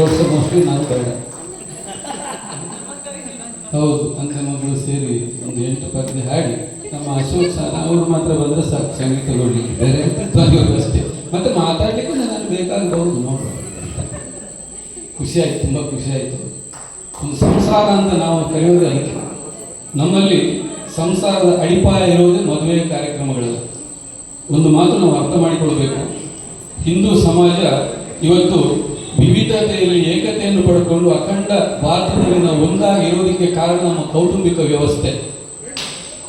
ವರ್ಷ ಮೋಸ್ಟ್ಲಿ ನಾನು ಬೇಡ. ಹೌದು, ತಂದೆ ಮಗಳು ಸೇರಿ ಒಂದು 8 ಪದ್ಯ ಹಾಡಿ ನಮ್ಮ ಅಶೋಕ್ ಸರ್ ಅವರು ಮಾತ್ರ ಬಂದರೆ ಸಾಕು ಸಂಗೀತ ನೋಡ್ಲಿಕ್ಕೆ, ಬೇರೆ ಅಷ್ಟೇ. ಮತ್ತೆ ಮಾತಾಡ್ಲಿಕ್ಕೂ ನಾನು ಬೇಕಾಗಬಹುದು ನೋಡು. ಖುಷಿ ಆಯ್ತು, ತುಂಬ ಖುಷಿ ಆಯಿತು. ಒಂದು ಸಂಸಾರ ಅಂತ ನಾವು ಕರೆಯೋದೇ ಅದಕ್ಕೆ. ನಮ್ಮಲ್ಲಿ ಸಂಸಾರದ ಅಡಿಪಾಯ ಇರುವುದೇ ಮದುವೆ ಕಾರ್ಯಕ್ರಮಗಳಲ್ಲಿ. ಒಂದು ಮಾತು ನಾವು ಅರ್ಥ ಮಾಡಿಕೊಳ್ಬೇಕು, ಹಿಂದೂ ಸಮಾಜ ಇವತ್ತು ವಿವಿಧತೆಯಲ್ಲಿ ಏಕತೆಯನ್ನು ಪಡ್ಕೊಂಡು ಅಖಂಡ ಭಾರತದಲ್ಲಿ ನಾವು ಒಂದಾಗಿ ಇರೋದಕ್ಕೆ ಕಾರಣ ನಮ್ಮ ಕೌಟುಂಬಿಕ ವ್ಯವಸ್ಥೆ.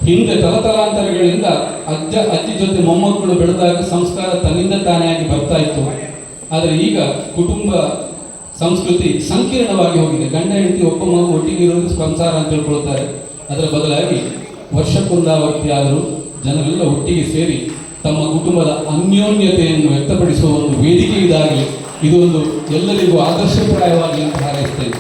ಹಿಂದೆ ತಲತಲಾಂತರಗಳಿಂದ ಅಜ್ಜಿ ಜೊತೆ ಮೊಮ್ಮಕ್ಕಳು ಬೆಳೆದಾಗ ಸಂಸ್ಕಾರ ತನ್ನಿಂದ ತಾನೇ ಆಗಿ ಬರ್ತಾ ಇತ್ತು. ಆದರೆ ಈಗ ಕುಟುಂಬ ಸಂಸ್ಕೃತಿ ಸಂಕೀರ್ಣವಾಗಿ ಹೋಗಿದೆ. ಗಂಡ ಹೆಂಡತಿ ಒಬ್ಬ ಮಗು ಒಟ್ಟಿಗೆ ಇರೋದು ಸಂಸಾರ ಅಂತ ತಿಳ್ಕೊಳ್ತಾರೆ. ಅದರ ಬದಲಾಗಿ ವರ್ಷಕ್ಕೊಂದಾವರ್ತಿ ಆದರೂ ಜನರೆಲ್ಲ ಒಟ್ಟಿಗೆ ಸೇರಿ ತಮ್ಮ ಕುಟುಂಬದ ಅನ್ಯೋನ್ಯತೆಯನ್ನು ವ್ಯಕ್ತಪಡಿಸುವ ಒಂದು ವೇದಿಕೆ ಇದಾಗಲಿ. ಇದು ಒಂದು ಎಲ್ಲರಿಗೂ ಆದರ್ಶಪ್ರಾಯವಾಗಿ ಅಂತ ಹಾರೈಸ್ತೇನೆ.